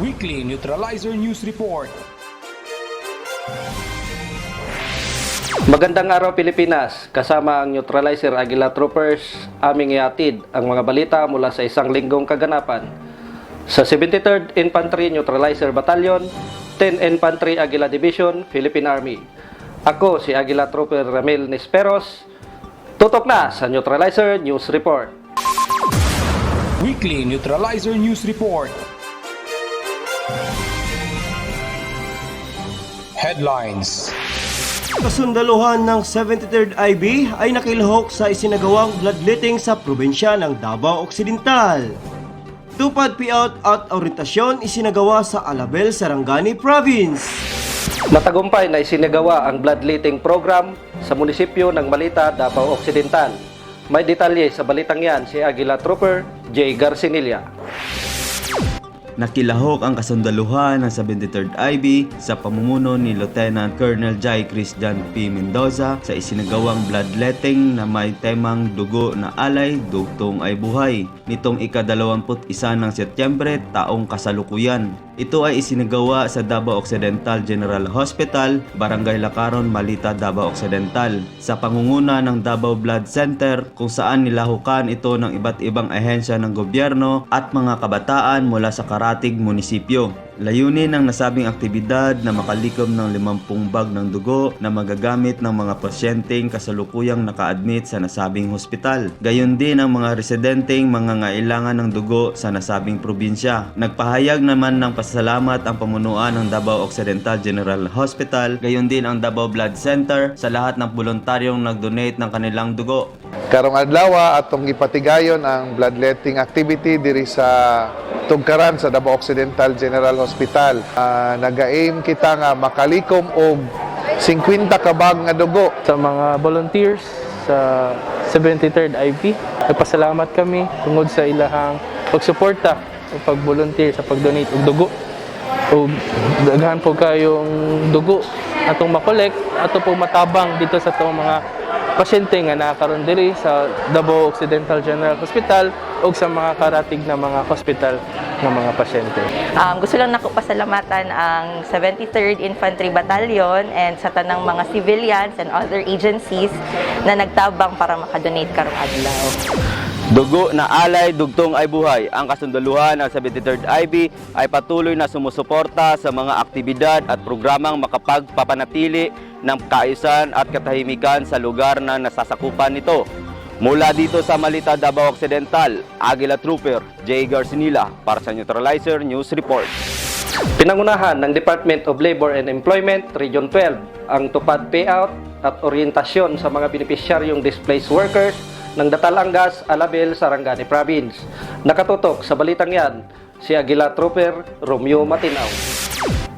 Weekly Neutralizer News Report. Magandang araw Pilipinas, kasama ang Neutralizer Aguila Troopers, aming ihatid ang mga balita mula sa isang linggong kaganapan sa 73rd Infantry Neutralizer Battalion, 10 Infantry Aguila Division, Philippine Army. Ako si Aguila Trooper Ramil Nisperos. Tutok na sa Neutralizer News Report. Weekly Neutralizer News Report. Headlines. Kasundaluhan ng 73rd IB ay nakilahok sa isinagawang bloodletting sa probinsya ng Davao Occidental. Tupad payout at orientasyon isinagawa sa Alabel, Sarangani Province. Matagumpay na isinagawa ang bloodletting program sa munisipyo ng Malita, Davao Occidental. May detalye sa balitang yan si Aguila Trooper J. Garcinia. Nakilahok ang kasundaluhan ng 73rd IB sa pamumuno ni Lieutenant Colonel Jai Cristian P. Mendoza sa isinagawang bloodletting na may temang dugo na alay, dugtong ay buhay nitong ika-21 ng Setyembre taong kasalukuyan. Ito ay isinagawa sa Davao Occidental General Hospital, Barangay Lakaron, Malita, Davao Occidental sa pangunguna ng Davao Blood Center kung saan nilahukan ito ng iba't ibang ahensya ng gobyerno at mga kabataan mula sa karatig munisipyo. Layunin ng nasabing aktibidad na makalikom ng 50 bag ng dugo na magagamit ng mga pasyenteng kasalukuyang naka-admit sa nasabing hospital. Gayon din ang mga residenteng mangangailangan ng dugo sa nasabing probinsya. Nagpahayag naman ng pasasalamat ang pamunuan ng Davao Occidental General Hospital, gayon din ang Davao Blood Center sa lahat ng voluntaryong nag-donate ng kanilang dugo. Karong adlaw atong gipatigayon ang bloodletting activity diri sa Tugkaran sa Davao Occidental General Hospital. Nag-aim kita nga makalikom og 50 ka bag nga dugo. Sa mga volunteers sa 73rd IP, nagpasalamat kami tungod sa ilahang pagsuporta o pag-volunteer sa pag-donate og dugo. O daghan po kayong dugo atong makolek ato po matabang dito sa itong mga pasyente nga nakakaroon diri sa Davao Occidental General Hospital o sa mga karatig na mga hospital ng mga pasyente. Gusto lang nako pasalamatan ang 73rd Infantry Battalion and sa tanang mga civilians and other agencies na nagtabang para makadonate karong adlaw. Dugo na alay, dugtong ay buhay. Ang kasundaluhan ng 73rd IB ay patuloy na sumusuporta sa mga aktibidad at programang makapagpapanatili ng kaayusan at katahimikan sa lugar na nasasakupan nito. Mula dito sa Malita, Davao Occidental, Aguila Trooper J. Garcinia para sa Neutralizer News Report. Pinangunahan ng Department of Labor and Employment, Region 12, ang tupad payout at orientasyon sa mga benepisyaryong displaced workers ng Datalanggas, Alabel, Sarangani Province. Nakatutok sa balitang yan, si Aguila Trooper Romeo Matinao.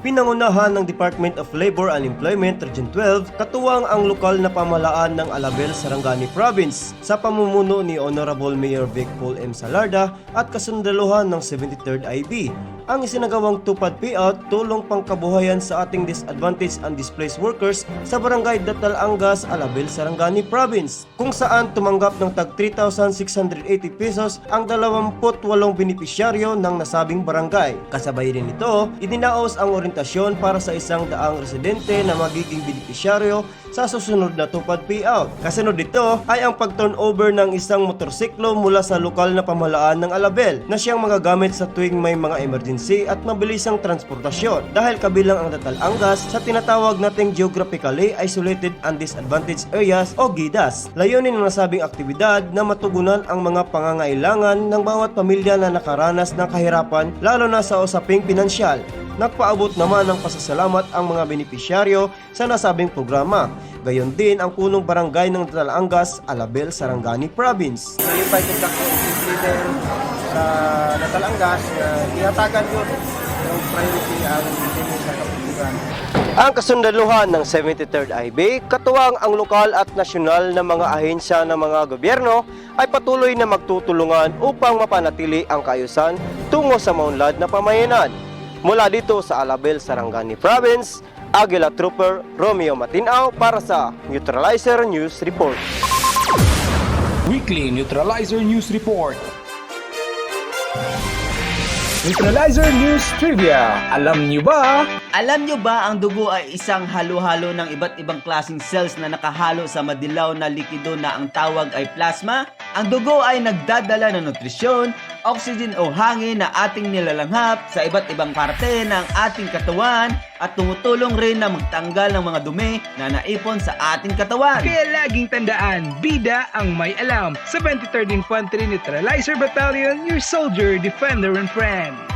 Pinangunahan ng Department of Labor and Employment Region 12 katuwang ang lokal na pamahalaan ng Alabel, Sarangani Province sa pamumuno ni Honorable Mayor Vic Paul M. Salarda at kasundaluhan ng 73rd IB. Ang isinagawang tupad payout tulong pangkabuhayan sa ating disadvantaged and displaced workers sa Barangay Datalangas, Alabel, Sarangani Province kung saan tumanggap ng tag 3,680 pesos ang 28 benepisyaryo ng nasabing barangay. Kasabay rin ito, idinaos ang orientasyon para sa 100 residente na magiging benepisyaryo sa susunod na tupad payout. Kasunod dito ay ang pag-turnover ng isang motorsiklo mula sa lokal na pamahalaan ng Alabel na siyang magagamit sa tuwing may mga emergency at mabilisang transportasyon dahil kabilang ang Datalangas sa tinatawag nating geographically isolated and disadvantaged areas o GIDAS. Layunin ng nasabing aktibidad na matugunan ang mga pangangailangan ng bawat pamilya na nakaranas ng kahirapan lalo na sa usaping pinansyal. Nagpaabot naman ng pasasalamat ang mga benepisyaryo sa nasabing programa. Gayon din ang punong barangay ng Datalangas, Alabel, Sarangani Province. Nalipay ko sa leader sa Datalangas, ihatagan yun yung priority ang dito sa kapitigan. Ang kasundaluhan ng 73rd IB, katuwang ang lokal at nasyonal na mga ahensya ng mga gobyerno ay patuloy na magtutulungan upang mapanatili ang kaayusan tungo sa maunlad na pamayanan. Mula dito sa Alabel, Sarangani Province, Aguila Trooper Romeo Matinao para sa Neutralizer News Report. Weekly Neutralizer News Report. Neutralizer News Trivia. Alam niyo ba? Alam nyo ba ang dugo ay isang halo-halo ng iba't ibang klaseng cells na nakahalo sa madilaw na likido na ang tawag ay plasma? Ang dugo ay nagdadala ng nutrisyon, oxygen o hangin na ating nilalanghap sa iba't ibang parte ng ating katawan at tumutulong rin na magtanggal ng mga dumi na naipon sa ating katawan. Kaya laging tandaan, bida ang may alam. 73rd Infantry Neutralizer Battalion, your soldier, defender, and friend.